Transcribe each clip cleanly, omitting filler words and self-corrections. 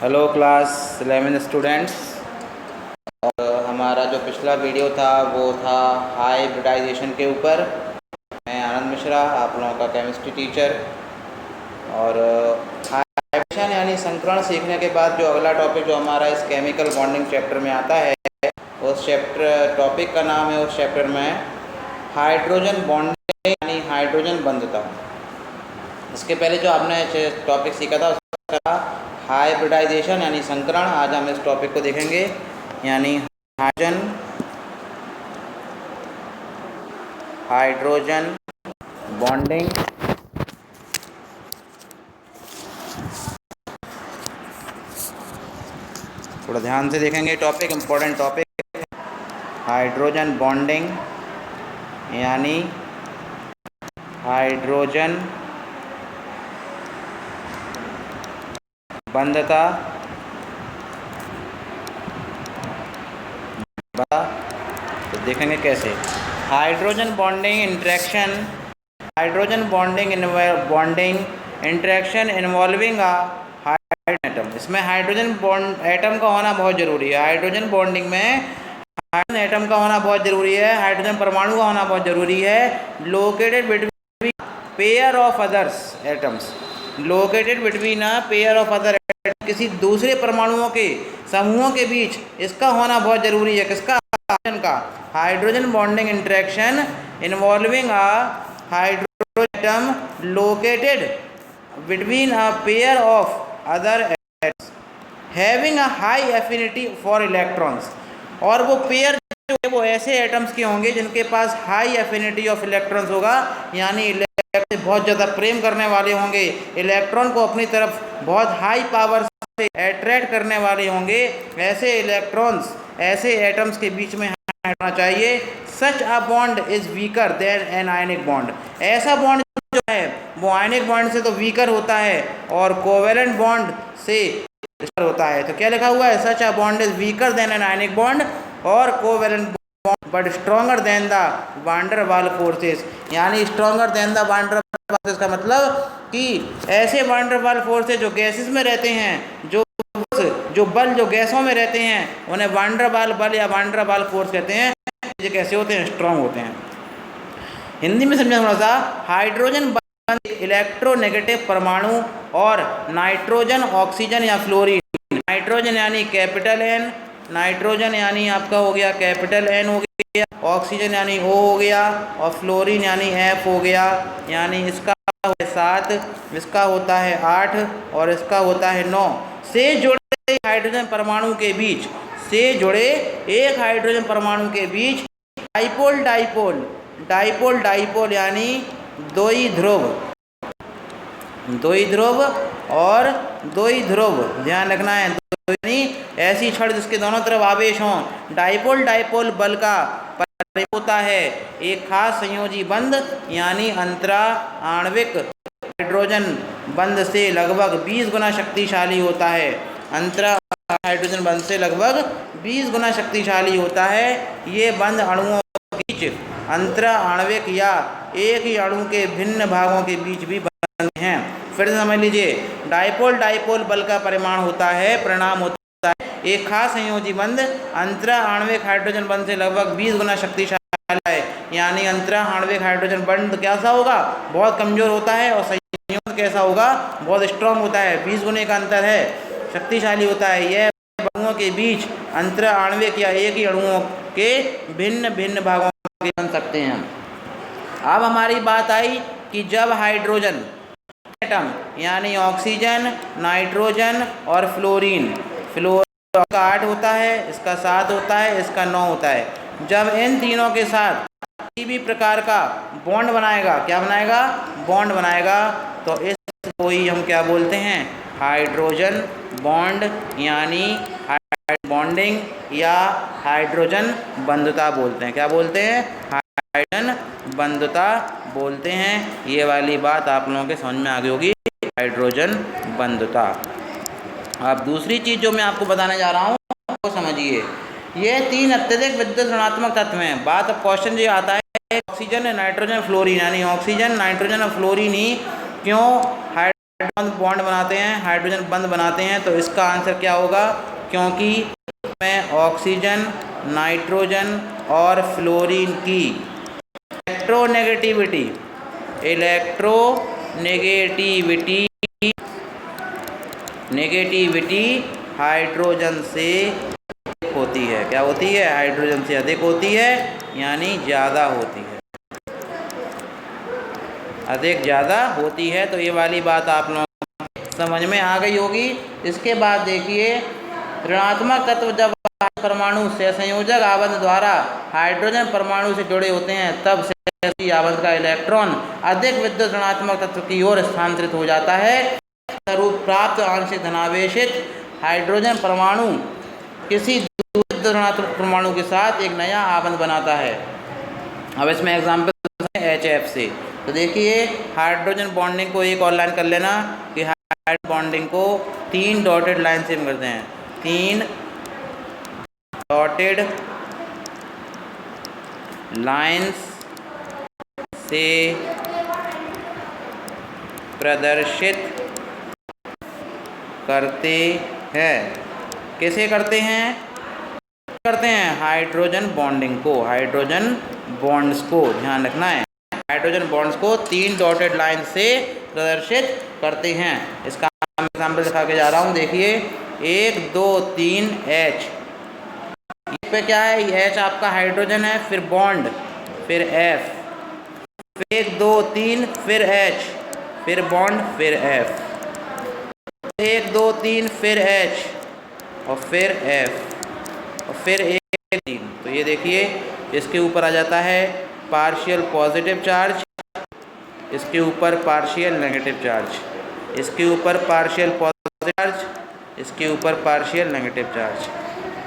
Hello class 11 students. और हमारा जो पिछला वीडियो था वो था हाइब्रिडाइजेशन के ऊपर। मैं आनंद मिश्रा, आप लोगों का केमिस्ट्री टीचर। और हाइब्रिडेशन यानी संकरण सीखने के बाद जो अगला टॉपिक जो हमारा इस केमिकल बॉन्डिंग चैप्टर में आता है, उस चैप्टर टॉपिक का नाम है उस चैप्टर में हाइड्रोजन बॉन्डिंग यानी हाइड्रोजन बंधुता। इसके पहले जो आपने टॉपिक सीखा था उसका हाइब्रिडाइजेशन यानी संकरण। आज हम इस टॉपिक को देखेंगे यानी हाइड्रोजन बॉन्डिंग। थोड़ा ध्यान से देखेंगे topic, important topic. Hydrogen bonding यानी हाइड्रोजन बंधता। तो देखेंगे कैसे hydrogen bonding interaction, hydrogen bonding interaction involving a hydrogen atom. इसमें हाइड्रोजन बॉन्ड एटम का होना बहुत ज़रूरी है। हाइड्रोजन बॉन्डिंग में हाइड्रोजन एटम का होना बहुत ज़रूरी है, हाइड्रोजन परमाणु का होना बहुत ज़रूरी है। Located between pair of others atoms, located between a pair of other, किसी दूसरे परमाणुओं के समूहों के बीच इसका होना बहुत ज़रूरी है। किसका? हाइड्रोजन का। Hydrogen bonding interaction involving a hydrogen atom located between a pair of other atoms having a high affinity for electrons. और वो पेयर जो है वो ऐसे एटम्स के होंगे जिनके पास हाई एफिनिटी ऑफ इलेक्ट्रॉन्स होगा, यानी इलेक्ट्रॉन से बहुत ज़्यादा प्रेम करने वाले होंगे, इलेक्ट्रॉन को अपनी तरफ बहुत हाई पावर से अट्रैक्ट करने वाले होंगे। ऐसे इलेक्ट्रॉन्स ऐसे एटम्स के बीच में होना चाहिए। Such a bond is weaker than an ionic bond. ऐसा बॉन्ड जो है वो आयनिक बॉन्ड से तो वीकर होता है और कोवेलेंट बॉन्ड से होता है। तो क्या लिखा हुआ है? Such a bond is weaker than an ionic bond और covalent bond but stronger than the van der Waals forces. यानी stronger than the van der Waals forces का मतलब कि ऐसे वान डेर वाल फोर्सेस जो गैसेस में रहते हैं, जो बल जो गैसों में रहते हैं, उन्हें वान डेर वाल बल या वान डेर वाल फोर्स कहते हैं। ये कैसे होते हैं? स्ट्रॉन्ग होते हैं। हिंदी में समझा थोड़ा सा। हाइड्रोजन इलेक्ट्रोनेगेटिव परमाणु और नाइट्रोजन, ऑक्सीजन या फ्लोरीन। नाइट्रोजन यानी कैपिटल एन, नाइट्रोजन यानी आपका हो गया कैपिटल एन हो गया, ऑक्सीजन यानी ओ हो गया और फ्लोरीन यानी एफ हो गया। यानी इसका 7, इसका होता है 8 और इसका होता है 9 से जुड़े हाइड्रोजन परमाणु के बीच, से जुड़े एक हाइड्रोजन परमाणु के बीच डाइपोल डाइपोल डाइपोल डाइपोल यानी द्वि ध्रुव, द्वि ध्रुव और द्वि ध्रुव, ध्यान रखना है। यानी ऐसी छड़ जिसके दोनों तरफ आवेश हों। डाइपोल डाइपोल बल का होता है एक खास संयोजी बंध, यानी अंतरा आणविक हाइड्रोजन बंध से लगभग 20 गुना शक्तिशाली होता है। अंतरा हाइड्रोजन बंध से लगभग 20 गुना शक्तिशाली होता है। ये बंध अणुओं के बीच अंतरा आणविक या एक ही अणु के भिन्न भागों के बीच भी बनते हैं। फिर से समझ लीजिए, डाइपोल डाइपोल बल का परिमाण होता है, परिणाम होता है एक खास संयोजी बंध अंतरा आणविक हाइड्रोजन बंध से लगभग 20 गुना शक्तिशाली है। यानी अंतरा आणविक हाइड्रोजन बंध कैसा होगा? बहुत कमजोर होता है। और संयोजन कैसा होगा? बहुत स्ट्रांग होता है। 20 गुने का अंतर है, शक्तिशाली होता है। यह अणुओं के बीच अंतरा आणविक या एक ही अणुओं के भिन्न भिन्न भागों के बन सकते हैं। अब हमारी बात आई कि जब हाइड्रोजन एटम यानी ऑक्सीजन, नाइट्रोजन और फ्लोरीन, फ्लोरीन का 8 होता है, इसका 7 होता है, इसका 9 होता है। जब इन तीनों के साथ किसी भी प्रकार का बॉन्ड बनाएगा, क्या बनाएगा? बॉन्ड बनाएगा, तो इसको ही हम क्या बोलते हैं? हाइड्रोजन बॉन्ड यानी बॉन्डिंग या हाइड्रोजन बंधुता बोलते हैं। क्या बोलते हैं? हाइड्रोजन बंधुता बोलते हैं। ये वाली बात आप लोगों के समझ में आ गई होगी, हाइड्रोजन बंधुता। अब दूसरी चीज़ जो मैं आपको बताने जा रहा हूँ वो समझिए। ये 3 अत्यधिक विद्युत ऋणात्मक तत्व हैं। बात अब क्वेश्चन ये आता है ऑक्सीजन, नाइट्रोजन, फ्लोरीन, यानी ऑक्सीजन, नाइट्रोजन और फ्लोरीन ही क्यों हाइड्रोजन बॉन्ड बनाते हैं, हाइड्रोजन बंद बनाते हैं, तो इसका आंसर क्या होगा? क्योंकि इसमें ऑक्सीजन, नाइट्रोजन और फ्लोरीन की नेगेटिविटी हाइड्रोजन से अधिक होती है। क्या होती है? हाइड्रोजन से अधिक होती है, यानी ज़्यादा होती है, अधिक ज़्यादा होती है। तो ये वाली बात आप लोगों को समझ में आ गई होगी। इसके बाद देखिए, ऋणात्मक तत्व जब परमाणु से संयोजक आबंध द्वारा हाइड्रोजन परमाणु से जुड़े होते हैं, तब से आबंध का इलेक्ट्रॉन अधिक विद्युत ऋणात्मक तत्व की ओर स्थानांतरित हो जाता है। रूप प्राप्त आंशिक धनावेशित हाइड्रोजन परमाणु किसी विद्युत ऋणात्मक परमाणु के साथ एक नया आबंध बनाता है। अब इसमें एग्जाम्पल है HF से। तो देखिए, हाइड्रोजन बॉन्डिंग को एक और लाइन कर लेना कि हाइड्रोजन बॉन्डिंग को 3 डॉटेड लाइन से करते हैं, 3 डॉटेड लाइंस से प्रदर्शित करते हैं। कैसे करते हैं? हाइड्रोजन बॉन्डिंग को, हाइड्रोजन बॉन्ड्स को ध्यान रखना है, हाइड्रोजन बॉन्ड्स को 3 डॉटेड लाइन से प्रदर्शित करते हैं। इसका एग्जाम्पल दिखा के जा रहा हूँ। देखिए, 1 2 3 H, इस पे क्या है? H आपका हाइड्रोजन है, फिर बॉन्ड, फिर F, फिर 1 2 3, फिर H, फिर बॉन्ड, फिर F, 1 2 3, फिर H और फिर F और फिर 1 3। तो ये देखिए, इसके ऊपर आ जाता है पार्शियल पॉजिटिव चार्ज, इसके ऊपर पार्शियल नेगेटिव चार्ज, इसके ऊपर पार्शियल पॉजिटिव चार्ज, इसके ऊपर पार्शियल नेगेटिव चार्ज,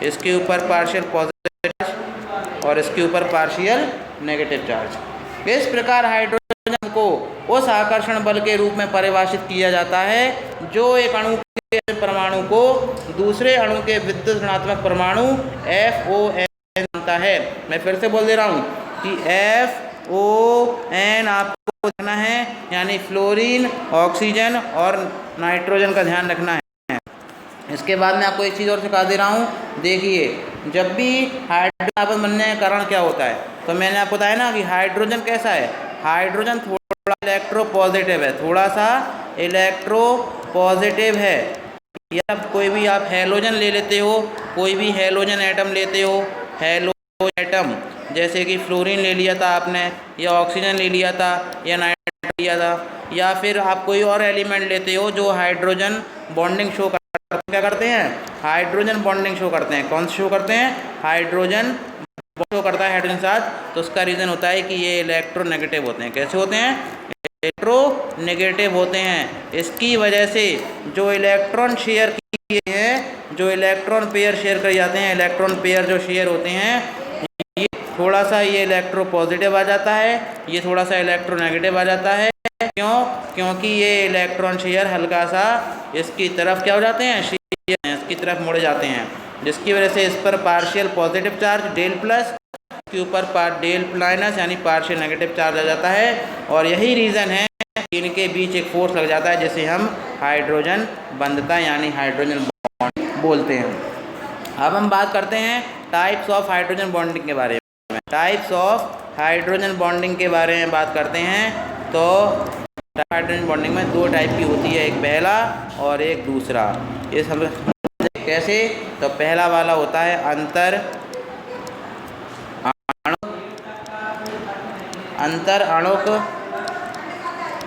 इसके ऊपर पार्शियल पॉजिटिव चार्ज और इसके ऊपर पार्शियल नेगेटिव चार्ज। इस प्रकार हाइड्रोजन को उस आकर्षण बल के रूप में परिभाषित किया जाता है जो एक अणु के परमाणु को दूसरे अणु के विद्युत ऋणात्मक परमाणु FON बनता है। मैं फिर से बोल दे रहा हूँ कि FON आपको देखना है, यानी फ्लोरीन, ऑक्सीजन और नाइट्रोजन का ध्यान रखना है। इसके बाद मैं आपको एक चीज़ और सिखा दे रहा हूँ। देखिए, जब भी हाइड्रोजन आबंध बनने का कारण क्या होता है, तो मैंने आपको बताया ना कि हाइड्रोजन कैसा है? हाइड्रोजन थोड़ा इलेक्ट्रो पॉजिटिव है, थोड़ा सा इलेक्ट्रो पॉजिटिव है। या कोई भी आप हैलोजन ले लेते हो, कोई भी हैलोजन एटम लेते हो, हैलोजन एटम जैसे कि फ्लोरीन ले लिया था आपने, या ऑक्सीजन ले लिया था, या नाइट्रोजन लिया था, या फिर आप कोई और एलिमेंट लेते हो जो हाइड्रोजन बॉन्डिंग शो करते हैं। क्या करते हैं? हाइड्रोजन बॉन्डिंग शो करते हैं। कौन शो करते हैं? हाइड्रोजन शो करता है हाइड्रोजन के साथ। तो उसका रीज़न होता है कि ये इलेक्ट्रोनेगेटिव होते हैं। कैसे होते हैं? इलेक्ट्रोनेगेटिव होते हैं। इसकी वजह से जो इलेक्ट्रॉन शेयर किए हैं, जो इलेक्ट्रॉन पेयर शेयर कर जाते हैं, इलेक्ट्रॉन पेयर जो शेयर होते हैं, ये थोड़ा सा ये इलेक्ट्रो पॉजिटिव आ जाता है, ये थोड़ा सा इलेक्ट्रोनेगेटिव आ जाता है। क्यों? क्योंकि ये इलेक्ट्रॉन शेयर हल्का सा इसकी तरफ क्या हो जाते हैं? शेयर इसकी तरफ मुड़ जाते हैं, जिसकी वजह से इस पर partial positive charge delta plus, के ऊपर डेल माइनस यानी पार्शियल नेगेटिव चार्ज आ जाता है। और यही रीज़न है इनके बीच एक फोर्स लग जाता है, जिसे हम हाइड्रोजन बंधता यानी हाइड्रोजन बॉन्ड बोलते हैं। अब हम बात करते हैं टाइप्स ऑफ हाइड्रोजन बॉन्डिंग के बारे में। टाइप्स ऑफ हाइड्रोजन बॉन्डिंग के बारे में बात करते हैं। तो हाइड्रोजन बॉन्डिंग में 2 टाइप की होती है, एक पहला और एक दूसरा। ये सब कैसे? तो पहला वाला होता है अंतर अणुक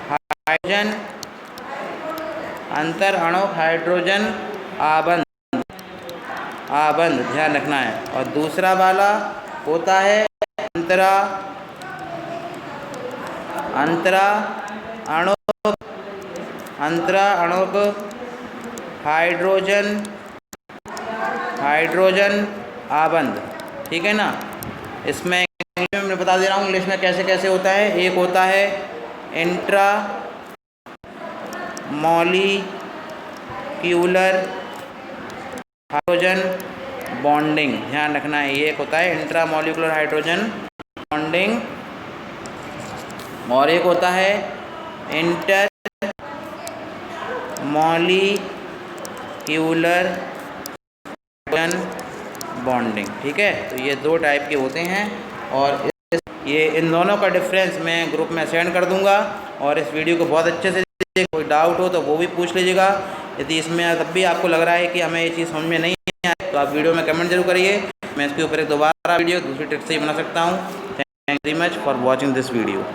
हाइड्रोजन, अंतर अणुक हाइड्रोजन आबंध ध्यान रखना है। और दूसरा वाला होता है अंतरा अणुक हाइड्रोजन आबंध। ठीक है ना? इसमें मैं बता दे रहा हूँ इंग्लिश में कैसे कैसे होता है। एक होता है इंट्रा मॉलिक्यूलर हाइड्रोजन बॉन्डिंग, ध्यान रखना है। ये एक होता है इंट्रा मॉलिक्यूलर हाइड्रोजन बॉन्डिंग, और एक होता है इंटर मॉलिक्यूलर बॉन्डिंग। ठीक है, तो ये 2 टाइप के होते हैं और ये इन दोनों का डिफरेंस मैं ग्रुप में सेंड कर दूंगा। और इस वीडियो को बहुत अच्छे से देखिए, कोई डाउट हो तो वो भी पूछ लीजिएगा। यदि इसमें तब भी आपको लग रहा है कि हमें ये चीज़ समझ में नहीं आए तो आप वीडियो में कमेंट जरूर करिए, मैं इसके ऊपर एक दोबारा वीडियो दूसरी ट्रिक से ही बना सकता हूँ। Thank you very much for watching this video.